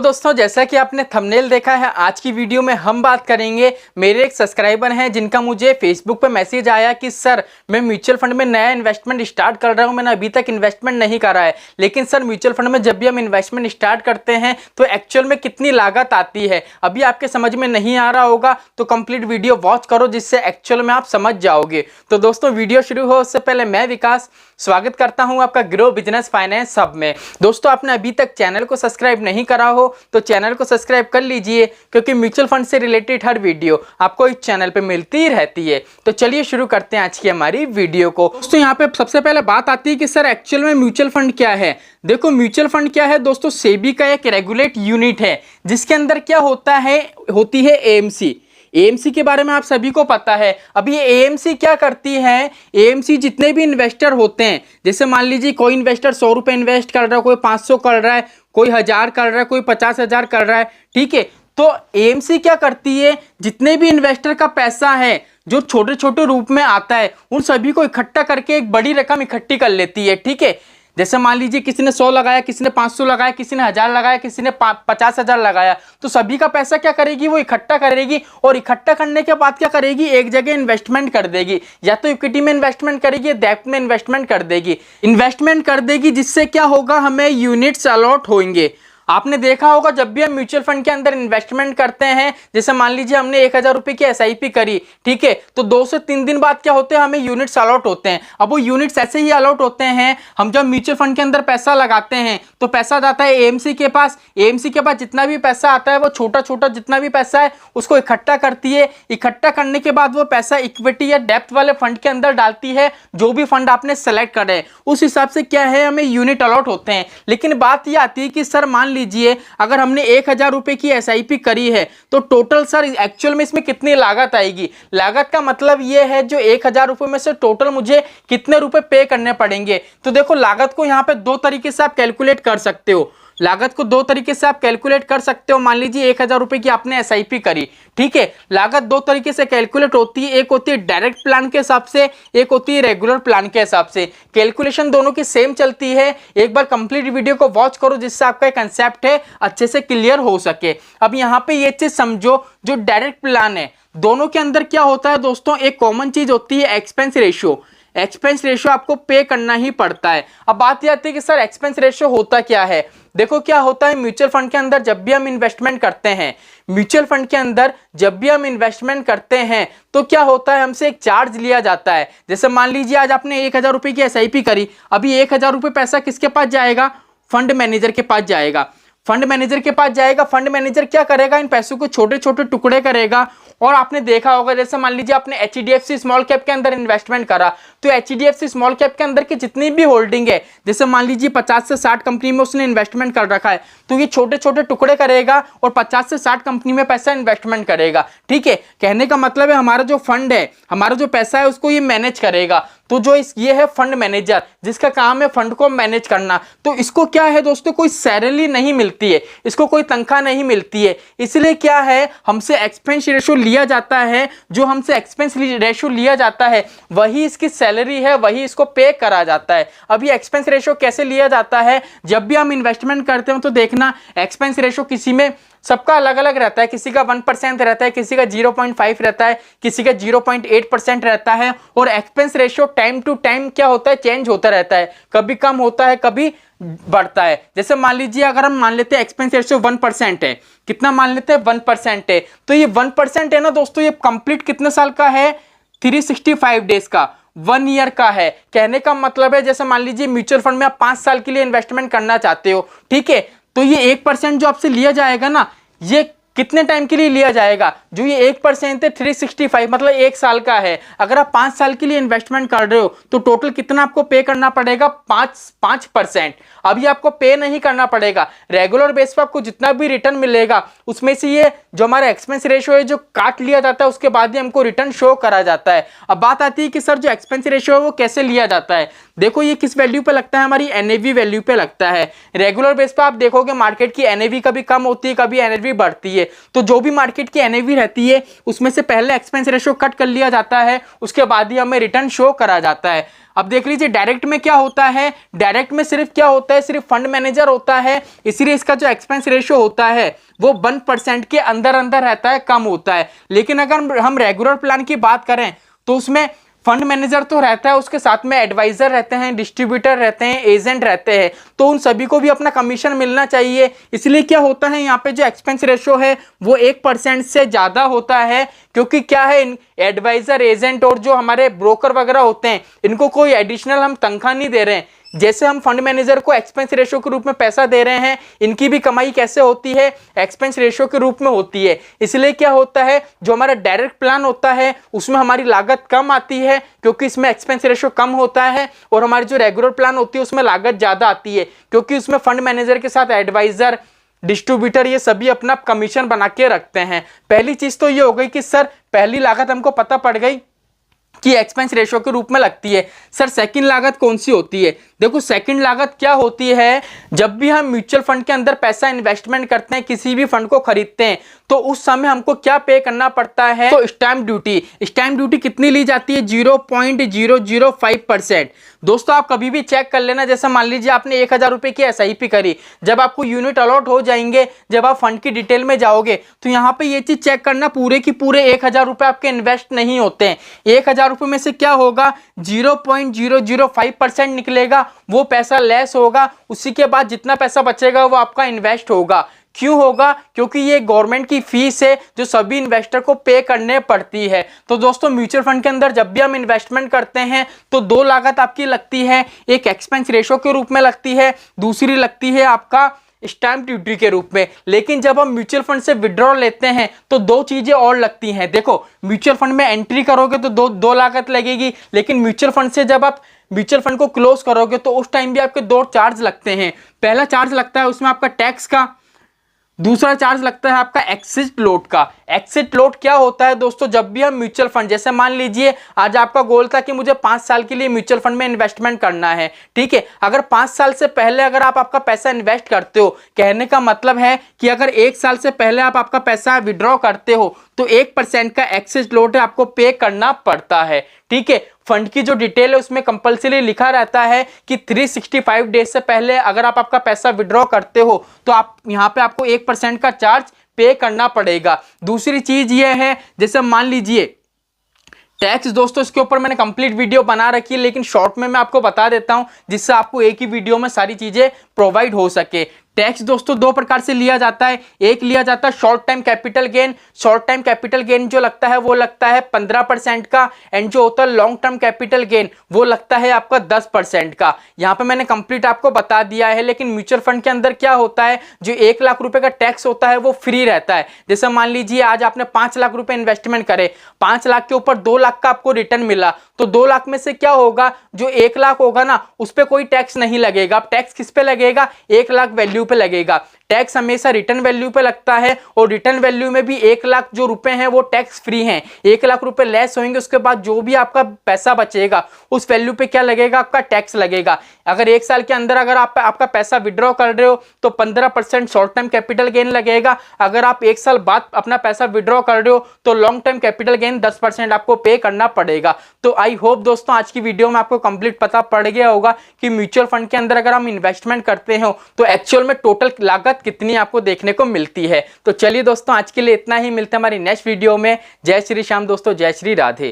दोस्तों, जैसा कि आपने थंबनेल देखा है, आज की वीडियो में हम बात करेंगे। मेरे एक सब्सक्राइबर हैं जिनका मुझे फेसबुक पे मैसेज आया कि सर मैं म्यूचुअल फंड में नया इन्वेस्टमेंट स्टार्ट कर रहा हूं, मैंने अभी तक इन्वेस्टमेंट नहीं करा है। लेकिन सर म्यूचुअल फंड में जब भी हम इन्वेस्टमेंट स्टार्ट करते हैं तो एक्चुअल में कितनी लागत आती है, अभी आपके समझ में नहीं आ रहा होगा तो कंप्लीट वीडियो वॉच करो, जिससे एक्चुअल में आप समझ जाओगे। तो दोस्तों, वीडियो शुरू हो उससे पहले मैं विकास स्वागत करता हूं आपका ग्रो बिजनेस फाइनेंस सब में। दोस्तों, आपने अभी तक चैनल को सब्सक्राइब नहीं करा हो तो चैनल को सब्सक्राइब कर लीजिए, क्योंकि म्यूचुअल फंड से रिलेटेड हर वीडियो आपको इस चैनल पे मिलती ही रहती है। तो चलिए शुरू करते हैं आज की हमारी वीडियो को। दोस्तों, यहाँ पे सबसे पहले बात आती है कि सर एक्चुअल में म्यूचुअल फंड क्या है। देखो, म्यूचुअल फंड क्या है दोस्तों, सेबी का एक रेगुलेट यूनिट है जिसके अंदर क्या होता है, होती है एएमसी। एएमसी के बारे में आप सभी को पता है। अभी ये एएमसी क्या करती है, एएमसी जितने भी इन्वेस्टर होते हैं, जैसे मान लीजिए कोई इन्वेस्टर 100 रुपए इन्वेस्ट कर रहा है, कोई 500 कर रहा है, कोई 1000 कर रहा है, कोई 50,000 कर रहा है, ठीक है। तो एएमसी क्या करती है, जितने भी इन्वेस्टर का पैसा है जो छोटे छोटे रूप में आता है, उन सभी को इकट्ठा करके एक बड़ी रकम इकट्ठी कर लेती है, ठीक है। जैसे मान लीजिए किसी ने 100 लगाया, किसी ने 500 लगाया, किसी ने 1000 लगाया, किसी ने 50,000 लगाया, तो सभी का पैसा क्या करेगी, वो इकट्ठा करेगी और इकट्ठा करने के बाद क्या करेगी, एक जगह इन्वेस्टमेंट कर देगी। या तो इक्विटी में इन्वेस्टमेंट करेगी या डेब्ट में इन्वेस्टमेंट कर देगी, जिससे क्या होगा, हमें यूनिट्स अलॉट होंगे। आपने देखा होगा जब भी हम म्यूचुअल फंड के अंदर इन्वेस्टमेंट करते हैं, जैसे मान लीजिए हमने 1000 रुपए की एसआईपी करी, ठीक है, तो 2 से 3 दिन बाद क्या होते हैं, हमें यूनिट्स अलॉट होते हैं। अब वो यूनिट्स ऐसे ही अलॉट होते हैं, हम जब म्यूचुअल फंड के अंदर पैसा लगाते हैं तो पैसा जाता है एएमसी के पास। एएमसी के पास जितना भी पैसा आता है, वो छोटा छोटा जितना भी पैसा है उसको इकट्ठा करती है। इकट्ठा करने के बाद वो पैसा इक्विटी या डेप्थ वाले फंड के अंदर डालती है, जो भी फंड आपने सेलेक्ट करे उस हिसाब से क्या है, हमें यूनिट अलॉट होते हैं। लेकिन बात ये आती है कि सर मान लीजिए अगर हमने 1000 रुपए की एसआईपी करी है तो टोटल सर एक्चुअल में इसमें कितनी लागत आएगी। लागत का मतलब ये है जो 1000 रुपए में से टोटल मुझे कितने रुपए पे करने पड़ेंगे। तो देखो, लागत को यहां पे 2 तरीके से आप कैलकुलेट कर सकते हो। लागत को 2 तरीके से आप कैलकुलेट कर सकते हो। मान लीजिए 1000 रुपए की आपने एसआईपी करी, ठीक है। लागत 2 तरीके से कैलकुलेट होती है, एक होती है डायरेक्ट प्लान के हिसाब से, एक होती है रेगुलर प्लान के हिसाब से। कैलकुलेशन दोनों की सेम चलती है। एक बार कंप्लीट वीडियो को वॉच करो, जिससे आपका कंसेप्ट है अच्छे से क्लियर हो सके। अब यहाँ पे ये चीज समझो, जो डायरेक्ट प्लान है दोनों के अंदर क्या होता है दोस्तों, एक कॉमन चीज होती है एक्सपेंस रेशियो। एक्सपेंस रेशियो आपको पे करना ही पड़ता है। अब बात यह आती है कि सर एक्सपेंस रेशियो होता क्या है। देखो, क्या होता है, म्यूचुअल फंड के अंदर जब भी हम इन्वेस्टमेंट करते हैं, तो क्या होता है, हमसे एक चार्ज लिया जाता है। जैसे मान लीजिए आज आपने 1000 रुपए की एसआईपी करी, अभी 1000 रुपए पैसा किसके पास जाएगा, फंड मैनेजर के पास जाएगा। फंड मैनेजर क्या करेगा, इन पैसों को छोटे छोटे टुकड़े करेगा। और आपने देखा होगा, जैसे मान लीजिए आपने एचडीएफसी स्मॉल कैप के अंदर इन्वेस्टमेंट करा, तो एचडीएफसी स्मॉल कैप के अंदर की जितनी भी होल्डिंग है, जैसे मान लीजिए 50 से 60 कंपनी में उसने इन्वेस्टमेंट कर रखा है, तो ये छोटे छोटे टुकड़े करेगा और 50 से 60 कंपनी में पैसा इन्वेस्टमेंट करेगा, ठीक है। कहने का मतलब है हमारा जो फंड है, हमारा जो पैसा है, उसको ये मैनेज करेगा। तो जो ये है फंड मैनेजर, जिसका काम है फंड को मैनेज करना। तो इसको क्या है दोस्तों, कोई सैलरी नहीं मिलती है, इसको कोई तनख्वाह नहीं मिलती है। इसलिए क्या है, हमसे एक्सपेंस रेशियो लिया जाता है। जो हमसे एक्सपेंस रेशियो लिया जाता है वही इसकी सैलरी है, वही इसको पे करा जाता है। अभी एक्सपेंस रेशियो कैसे लिया जाता है, जब भी हम इन्वेस्टमेंट करते हैं तो देखना एक्सपेंस रेशियो किसी में सबका अलग अलग रहता है। किसी का 1% रहता है, किसी का 0.5 रहता है, किसी का 0.8% रहता है। और expense ratio time to time क्या होता है, चेंज होता रहता है, कभी कम होता है, कभी बढ़ता है। जैसे मान लीजिए अगर हम मान लेते हैं एक्सपेंस रेशियो 1% है, कितना मान लेते हैं, 1% है, तो ये 1% है ना दोस्तों, ये कंप्लीट कितने साल का है, 365 डेज का, 1 ईयर का है। कहने का मतलब है, जैसे मान लीजिए म्यूचुअल फंड में आप 5 साल के लिए इन्वेस्टमेंट करना चाहते हो, ठीक है, तो ये 1% जो आपसे लिया जाएगा ना, ये कितने टाइम के लिए लिया जाएगा, जो ये 1% है 365 मतलब 1 साल का है। अगर आप 5 साल के लिए इन्वेस्टमेंट कर रहे हो तो टोटल कितना आपको पे करना पड़ेगा, 5%। अभी आपको पे नहीं करना पड़ेगा, रेगुलर बेस पर आपको जितना भी रिटर्न मिलेगा उसमें से ये जो हमारा एक्सपेंस रेशियो है जो काट लिया जाता है, उसके बाद ही हमको रिटर्न शो करा जाता है। अब बात आती है कि सर जो एक्सपेंस रेशियो है वो कैसे लिया जाता है। देखो ये किस वैल्यू पे लगता है, हमारी एनएवी वैल्यू पे लगता है। रेगुलर बेस पे आप देखोगे मार्केट की एनएवी कभी कम होती है, कभी एनएवी बढ़ती है। तो जो भी मार्केट की एनएवी रहती है उसमें से पहले एक्सपेंस रेशियो कट कर लिया जाता है, उसके बाद ही हमें रिटर्न शो करा जाता है। अब देख लीजिए डायरेक्ट में क्या होता है, डायरेक्ट में सिर्फ क्या होता है, सिर्फ फंड मैनेजर होता है, इसलिए इसका जो एक्सपेंस रेशियो होता है वो 1% के अंदर अंदर रहता है, कम होता है। लेकिन अगर हम रेगुलर प्लान की बात करें तो उसमें फंड मैनेजर तो रहता है, उसके साथ में एडवाइजर रहते हैं, डिस्ट्रीब्यूटर रहते हैं, एजेंट रहते हैं, तो उन सभी को भी अपना कमीशन मिलना चाहिए। इसलिए क्या होता है यहाँ पे जो एक्सपेंस रेशियो है वो 1% से ज्यादा होता है, क्योंकि क्या है एडवाइजर, एजेंट और जो हमारे ब्रोकर वगैरह होते हैं इनको कोई एडिशनल हम तनख्वाह नहीं दे रहे हैं। जैसे हम फंड मैनेजर को एक्सपेंस रेशियो के रूप में पैसा दे रहे हैं, इनकी भी कमाई कैसे होती है, एक्सपेंस रेशियो के रूप में होती है। इसलिए क्या होता है, जो हमारा डायरेक्ट प्लान होता है उसमें हमारी लागत कम आती है क्योंकि इसमें एक्सपेंस रेशियो कम होता है, और हमारी जो रेगुलर प्लान होती है उसमें लागत ज्यादा आती है क्योंकि उसमें फंड मैनेजर के साथ एडवाइजर, डिस्ट्रीब्यूटर ये सभी अपना कमीशन बना के रखते हैं। पहली चीज तो ये हो गई कि सर पहली लागत हमको पता पड़ गई कि एक्सपेंस रेशियो के रूप में लगती है। सर सेकंड लागत कौन सी होती है? देखो सेकंड लागत क्या होती है, जब भी हम म्यूचुअल फंड के अंदर पैसा इन्वेस्टमेंट करते हैं, किसी भी फंड को खरीदते हैं, तो उस समय हमको क्या पे करना पड़ता है, तो स्टैंप ड्यूटी। स्टैंप ड्यूटी कितनी ली जाती है? 0.005%। दोस्तों आप कभी भी चेक कर लेना, जैसे मान लीजिए आपने 1000 रुपए की SIP करी, जब आपको यूनिट अलॉट हो जाएंगे, जब आप फंड की डिटेल में जाओगे तो यहाँ पे ये चीज चेक करना, पूरे की पूरे 1000 रुपए आपके इन्वेस्ट नहीं होते हैं। 1000 रुपए में से क्या होगा, 0.005% निकलेगा, वो पैसा लेस होगा, उसी के बाद जितना पैसा बचेगा वो आपका इन्वेस्ट होगा। क्यों होगा? क्योंकि ये गवर्नमेंट की फीस है जो सभी इन्वेस्टर को पे करने पड़ती है। तो दोस्तों म्यूचुअल फंड के अंदर जब भी हम इन्वेस्टमेंट करते हैं तो दो लागत आपकी लगती है, एक एक्सपेंस रेशियो के रूप में लगती है, दूसरी लगती है आपका स्टैंप ड्यूटी के रूप में। लेकिन जब हम म्यूचुअल फंड से विड्रॉ लेते हैं तो दो चीजें और लगती हैं। देखो म्यूचुअल फंड में एंट्री करोगे तो दो लागत लगेगी, लेकिन म्यूचुअल फंड से जब आप म्यूचुअल फंड को क्लोज करोगे तो उस टाइम भी आपके दो चार्ज लगते हैं। पहला चार्ज लगता है उसमें आपका टैक्स का, दूसरा चार्ज लगता है आपका एक्सिट लोड का। एक्सिट लोड क्या होता है दोस्तों, जब भी हम म्यूचुअल फंड, जैसे मान लीजिए आज आपका गोल था कि मुझे 5 साल के लिए म्यूचुअल फंड में इन्वेस्टमेंट करना है, ठीक है। अगर 5 साल से पहले अगर आप आपका पैसा इन्वेस्ट करते हो, कहने का मतलब है कि अगर 1 साल से पहले आप आपका पैसा विड्रॉ करते हो तो 1% का एक्सिट लोड आपको पे करना पड़ता है, ठीक है। फंड की जो डिटेल है उसमें कंपलसरी लिखा रहता है कि 365 डेज से पहले अगर आप आपका पैसा विड्रॉ करते हो तो आप यहाँ पे आपको 1% का चार्ज पे करना पड़ेगा। दूसरी चीज ये है, जैसे मान लीजिए टैक्स, दोस्तों इसके ऊपर मैंने कंप्लीट वीडियो बना रखी है, लेकिन शॉर्ट में मैं आपको बता देता हूं जिससे आपको एक ही वीडियो में सारी चीजें प्रोवाइड हो सके। टैक्स दोस्तों दो प्रकार से लिया जाता है, एक लिया जाता है short time capital gain. Short time capital gain जो लगता है वो लगता है 15% का, एंड जो होता है लॉन्ग टर्म कैपिटल गेन वो लगता है आपका 10% का। यहाँ पे मैंने कंप्लीट आपको बता दिया है। लेकिन म्यूचुअल फंड के अंदर क्या होता है, जो 1 लाख रुपए का टैक्स होता है वो फ्री रहता है। जैसे मान लीजिए आज आपने 5 लाख रुपए इन्वेस्टमेंट करे, 5 लाख के ऊपर 2 लाख का आपको रिटर्न मिला, तो 2 लाख में से क्या होगा, जो 1 लाख होगा ना उस पर कोई टैक्स नहीं लगेगा। अब टैक्स किस पे लगेगा, 1 लाख वैल्यू पे लगेगा। टैक्स हमेशा रिटर्न वैल्यू पे लगता है, और रिटर्न वैल्यू में भी 1 लाख जो रुपए हैं वो टैक्स फ्री हैं। 1 लाख रुपए लेस होंगे, उसके बाद जो भी आपका पैसा बचेगा उस वैल्यू पे क्या लगेगा, आपका टैक्स लगेगा। अगर 1 साल के अंदर अगर आप आपका पैसा विड्रॉ कर रहे हो तो 15% शॉर्ट टर्म कैपिटल गेन लगेगा। अगर आप 1 साल बाद अपना पैसा विड्रॉ कर रहे हो तो लॉन्ग टर्म कैपिटल गेन 10% आपको पे करना पड़ेगा। तो आई होप दोस्तों आज की वीडियो में आपको कंप्लीट पता पड़ गया होगा कि म्यूचुअल फंड के अंदर अगर हम इन्वेस्टमेंट करते हो तो एक्चुअल में टोटल लागत कितनी आपको देखने को मिलती है। तो चलिए दोस्तों आज के लिए इतना ही, मिलते हैं हमारी नेक्स्ट वीडियो में। जय श्री श्याम दोस्तों, जय श्री राधे।